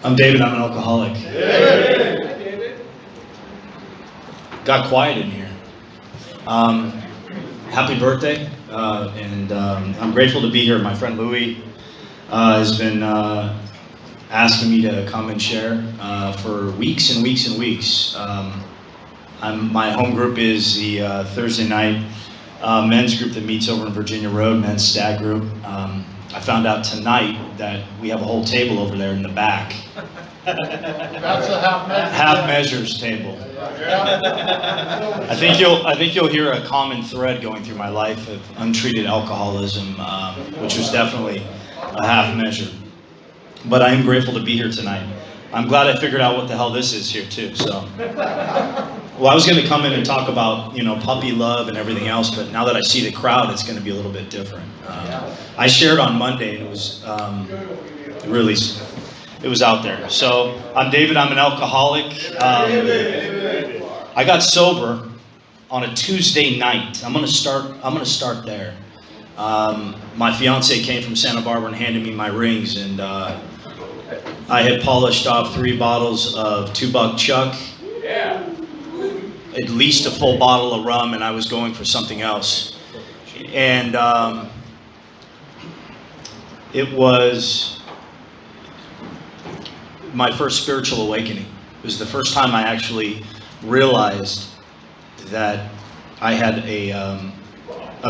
I'm David, I'm an alcoholic. Got quiet in here. Happy birthday, and I'm grateful to be here. My friend Louie has been asking me to come and share for weeks and weeks and weeks. My home group is the Thursday night men's group that meets over in Virginia Road, men's Stag group. I found out tonight that we have a whole table over there in the back. That's a half measures table. I think you'll hear a common thread going through my life of untreated alcoholism, which was definitely a half measure. But I am grateful to be here tonight. I'm glad I figured out what the hell this is here too. So, well, I was going to come in and talk about puppy love and everything else, but now that I see the crowd, it's going to be a little bit different. I shared on Monday, and it was really. It was out there. So I'm David. I'm an alcoholic. I got sober on a Tuesday night. I'm gonna start there. My fiance came from Santa Barbara and handed me my rings, and I had polished off 3 bottles of $2 Chuck, at least a full bottle of rum, and I was going for something else. And it was my first spiritual awakening. It was the first time I actually realized that I had a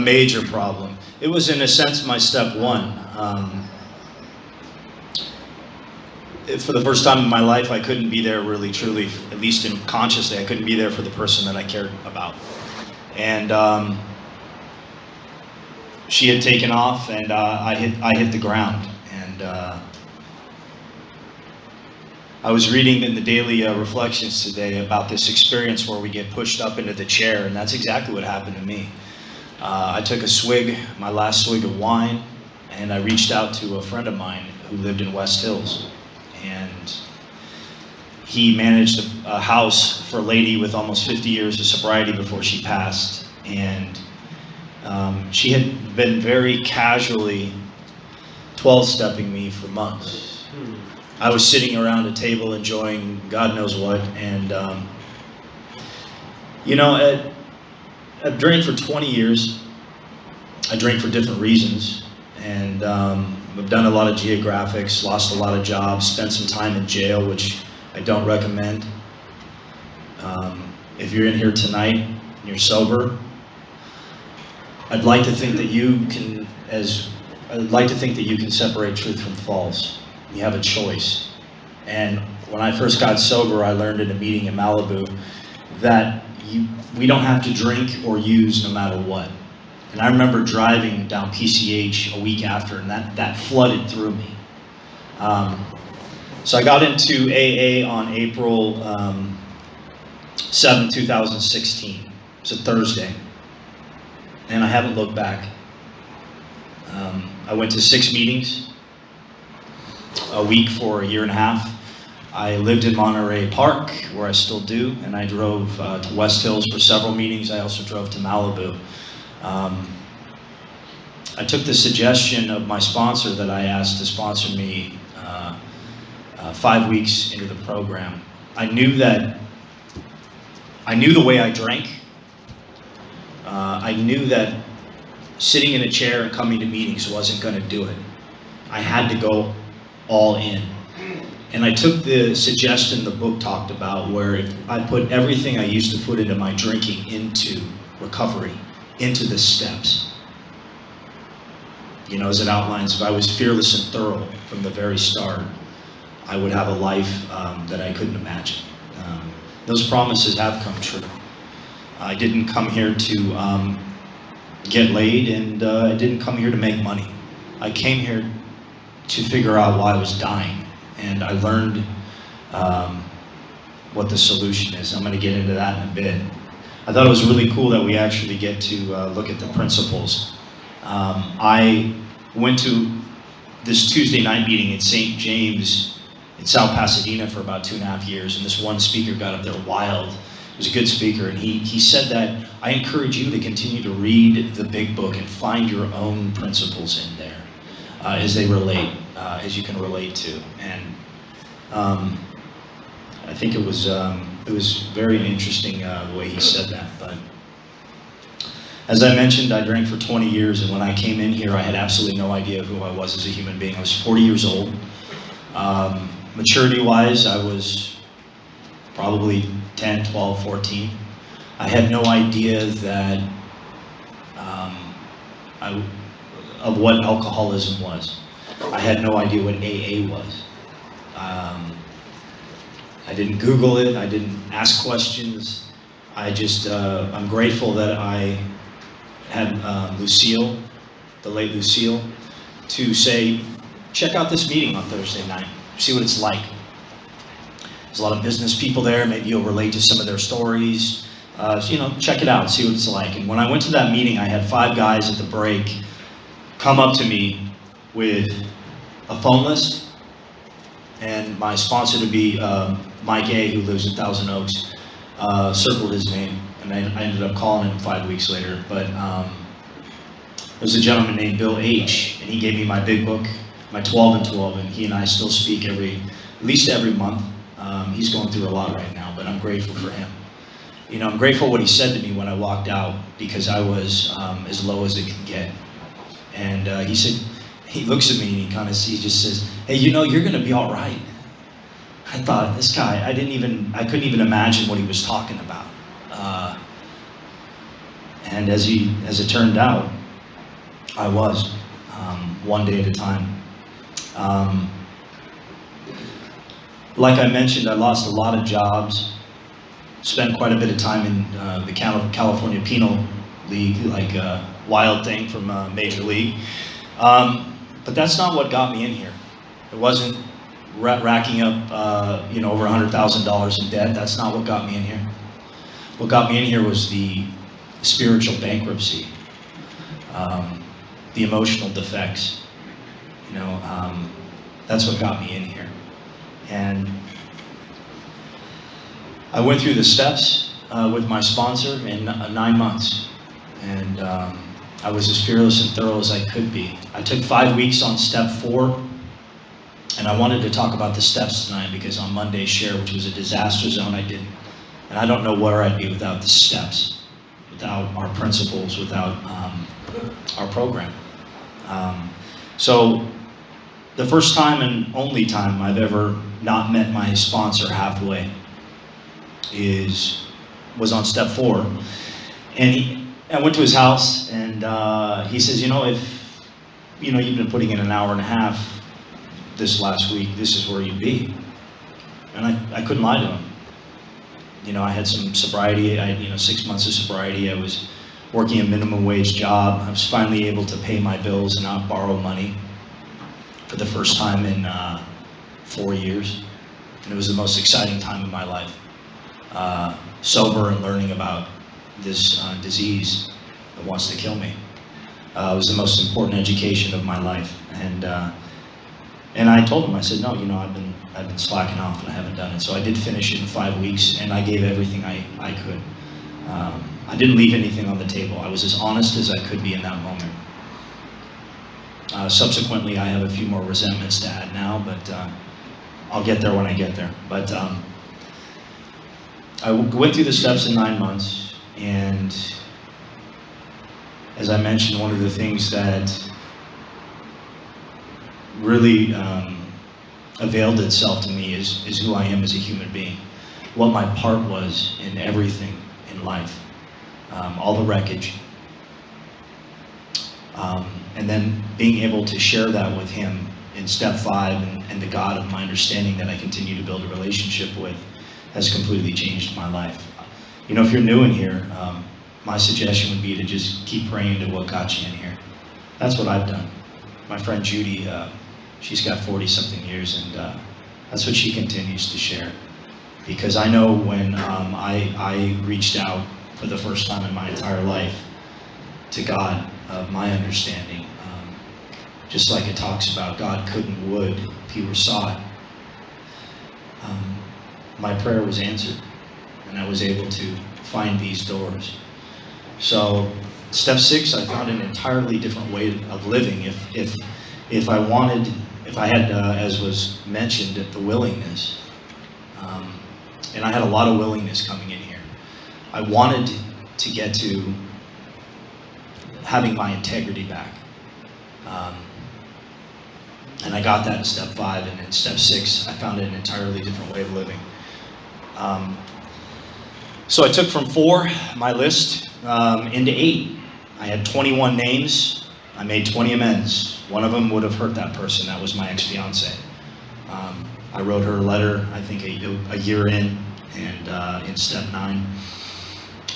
major problem. It was in a sense my step one. For the first time in my life, I couldn't be there really truly, at least consciously, I couldn't be there for the person that I cared about. And she had taken off, and I hit the ground. And I was reading in the daily reflections today about this experience where we get pushed up into the chair, and that's exactly what happened to me. I took a swig, my last swig of wine, and I reached out to a friend of mine who lived in West Hills. And he managed a house for a lady with almost 50 years of sobriety before she passed. And she had been very casually 12-stepping me for months. I was sitting around a table enjoying God knows what, and I've drank for 20 years. I drank for different reasons, and I've done a lot of geographics, lost a lot of jobs, spent some time in jail, which I don't recommend. If you're in here tonight and you're sober, I'd like to think that you can separate truth from false. You have a choice. And when I first got sober, I learned in a meeting in Malibu that we don't have to drink or use no matter what. And I remember driving down PCH a week after, and that flooded through me. So I got into AA on April 7, 2016. It was a Thursday. And I haven't looked back. I went to 6 meetings a week for a year and a half. I lived in Monterey Park, where I still do, and I drove to West Hills for several meetings. I also drove to Malibu. I took the suggestion of my sponsor that I asked to sponsor me 5 weeks into the program. I knew the way I drank. I knew that sitting in a chair and coming to meetings wasn't going to do it. I had to go all in. And I took the suggestion the book talked about, where I put everything I used to put into my drinking into recovery, into the steps. As it outlines, if I was fearless and thorough from the very start, I would have a life that I couldn't imagine. Those promises have come true. I didn't come here to get laid, and I didn't come here to make money. I came here to figure out why I was dying, and I learned what the solution is. I'm going to get into that in a bit. I thought it was really cool that we actually get to look at the principles. I went to this Tuesday night meeting at St. James in South Pasadena for about 2.5 years, and this one speaker got up there wild. He was a good speaker, and he said that I encourage you to continue to read the big book and find your own principles in there as they relate, as you can relate to. And I think it was very interesting the way he said that. But as I mentioned, I drank for 20 years, and when I came in here, I had absolutely no idea who I was as a human being. I was 40 years old. Maturity-wise, I was probably 10, 12, 14. I had no idea that of what alcoholism was. I had no idea what AA was. I didn't Google it. I didn't ask questions. I'm grateful that I had Lucille, the late Lucille, to say, check out this meeting on Thursday night. See what it's like. There's a lot of business people there. Maybe you'll relate to some of their stories. Check it out, see what it's like. And when I went to that meeting, I had 5 guys at the break come up to me with a phone list, and my sponsor to be Mike A., who lives in Thousand Oaks, circled his name, and I ended up calling him 5 weeks later. But there's a gentleman named Bill H., and he gave me my big book, my 12 and 12, and he and I still speak at least every month. He's going through a lot right now, but I'm grateful for him. I'm grateful what he said to me when I walked out, because I was as low as it could get. And he said, he looks at me and he just says, hey, you're going to be all right. I thought, this guy, I couldn't even imagine what he was talking about. And as it turned out, I was, one day at a time. Like I mentioned, I lost a lot of jobs, spent quite a bit of time in the California Penal League, like a Wild Thing from Major League. But that's not what got me in here. It wasn't racking up over $100,000 in debt. That's not what got me in here. What got me in here was the spiritual bankruptcy, the emotional defects. That's what got me in here. And I went through the steps with my sponsor in 9 months, and I was as fearless and thorough as I could be. I took 5 weeks on step 4, and I wanted to talk about the steps tonight because on Monday's share, which was a disaster zone, I didn't. And I don't know where I'd be without the steps, without our principles, without our program. So the first time and only time I've ever not met my sponsor halfway was on step 4. And I went to his house, and he says, if you've been putting in an hour and a half this last week, this is where you'd be. And I couldn't lie to him. I had some sobriety. I had 6 months of sobriety. I was working a minimum wage job. I was finally able to pay my bills and not borrow money for the first time in 4 years. And it was the most exciting time of my life. Sober and learning about this disease that wants to kill me. It was the most important education of my life. And I told him, I said, no, I've been slacking off and I haven't done it. So I did finish it in 5 weeks, and I gave everything I could. I didn't leave anything on the table. I was as honest as I could be in that moment. Subsequently, I have a few more resentments to add now, but I'll get there when I get there. But I went through the steps in 9 months, and as I mentioned, one of the things that really availed itself to me is who I am as a human being, what my part was in everything in life, all the wreckage, and then being able to share that with him in step 5 and the God of my understanding that I continue to build a relationship with has completely changed my life. If you're new in here, my suggestion would be to just keep praying to what got you in here. That's what I've done. My friend Judy, she's got 40-something years, and that's what she continues to share. Because I know when I reached out for the first time in my entire life to God of my understanding, just like it talks about, God could and would if he were sought. My prayer was answered, and I was able to find these doors. So step 6, I found an entirely different way of living. If I wanted if I had, as was mentioned, the willingness, and I had a lot of willingness coming in here. I wanted to get to having my integrity back. And I got that in step 5, and in step 6, I found an entirely different way of living. So I took from 4, my list, into 8. I had 21 names. I made 20 amends. One of them would have hurt that person. That was my ex-fiance. I wrote her a letter, I think a year in, and in step 9.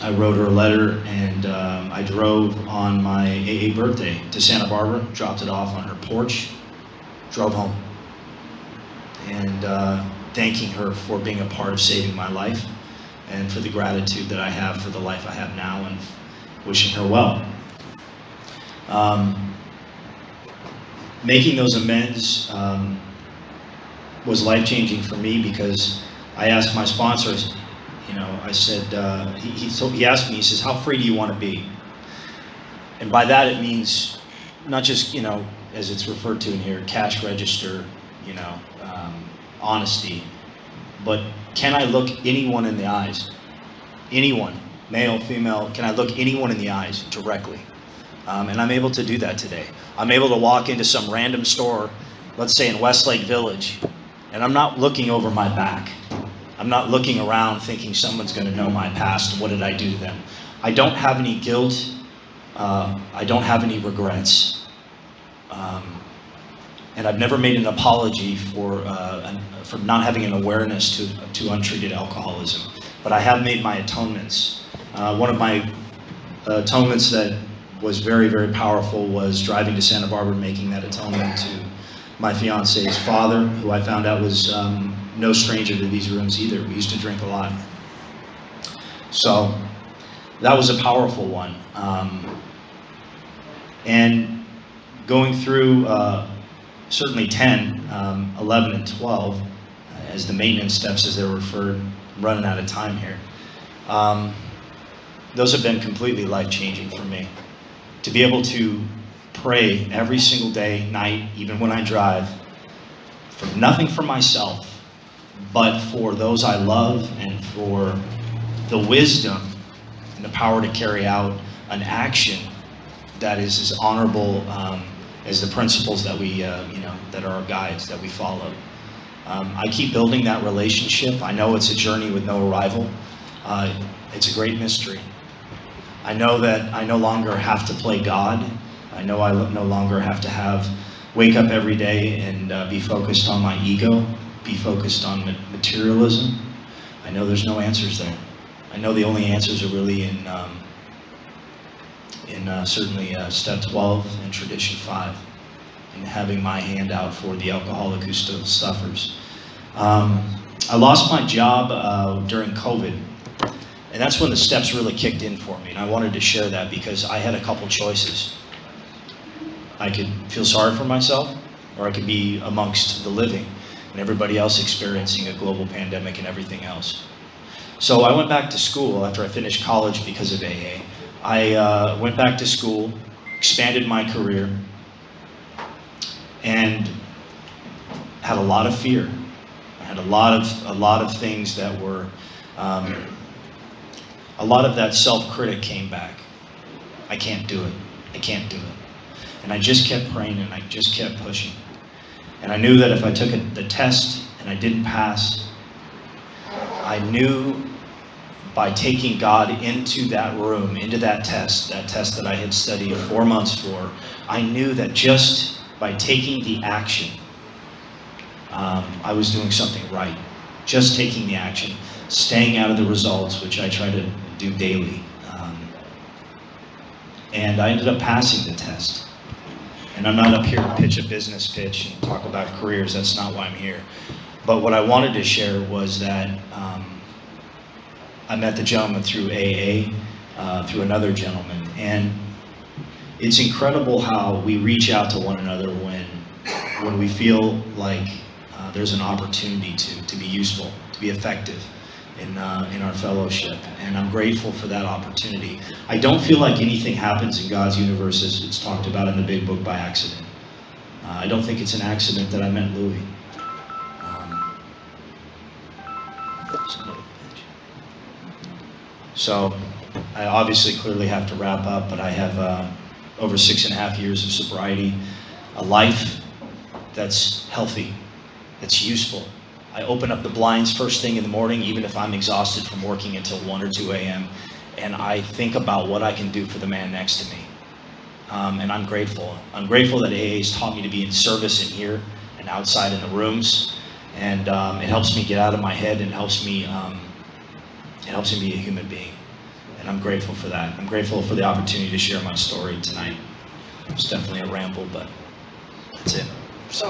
I wrote her a letter, and I drove on my AA birthday to Santa Barbara, dropped it off on her porch, drove home, and thanking her for being a part of saving my life, and for the gratitude that I have for the life I have now, and wishing her well. Making those amends was life-changing for me, because I asked my sponsors, I said, he asked me, he says, how free do you want to be? And by that it means not just, as it's referred to in here, cash register, honesty, but can I look anyone in the eyes? Anyone, male, female, can I look anyone in the eyes directly? And I'm able to do that today. I'm able to walk into some random store, let's say in Westlake Village, and I'm not looking over my back. I'm not looking around thinking someone's going to know my past and what did I do to them. I don't have any guilt. I don't have any regrets. And I've never made an apology for not having an awareness to untreated alcoholism. But I have made my atonements. One of my atonements that was very, very powerful was driving to Santa Barbara, making that atonement to my fiance's father, who I found out was no stranger to these rooms either. We used to drink a lot. So that was a powerful one. And going through certainly 10, 11, and 12, as the maintenance steps, as they're referred, running out of time here. Those have been completely life-changing for me. To be able to pray every single day, night, even when I drive, for nothing for myself, but for those I love, and for the wisdom and the power to carry out an action that is as honorable as the principles that we, that are our guides, that we follow. I keep building that relationship. I know it's a journey with no arrival. It's a great mystery. I know that I no longer have to play God. I know I no longer have to wake up every day and be focused on my ego, be focused on materialism. I know there's no answers there. I know the only answers are really in certainly step 12 and tradition 5, and having my hand out for the alcoholic who still suffers. I lost my job during COVID, and that's when the steps really kicked in for me, and I wanted to share that because I had a couple choices. I could feel sorry for myself, or I could be amongst the living and everybody else experiencing a global pandemic and everything else. So I went back to school after I finished college because of AA. I went back to school, expanded my career, and had a lot of fear. I had a lot of things that were, a lot of that self-critic came back. I can't do it. I can't do it. And I just kept praying, and I just kept pushing. And I knew that if I took the test and I didn't pass, I knew by taking God into that room, into that test that I had studied 4 months for, I knew that just by taking the action, I was doing something right. Just taking the action, staying out of the results, which I try to do daily. And I ended up passing the test. And I'm not up here to pitch a business pitch and talk about careers. That's not why I'm here. But what I wanted to share was that I met the gentleman through AA, through another gentleman. And it's incredible how we reach out to one another when we feel like there's an opportunity to be useful, to be effective in our fellowship. And I'm grateful for that opportunity. I don't feel like anything happens in God's universe, as it's talked about in the Big Book, by accident. I don't think it's an accident that I met Louis. So I obviously clearly have to wrap up, but I have over 6.5 years of sobriety, a life that's healthy, that's useful. I open up the blinds first thing in the morning, even if I'm exhausted from working until 1 or 2 a.m., and I think about what I can do for the man next to me. And I'm grateful. I'm grateful that AA has taught me to be in service in here and outside in the rooms, and it helps me get out of my head and helps me be a human being. And I'm grateful for that. I'm grateful for the opportunity to share my story tonight. It's definitely a ramble, but that's it. So.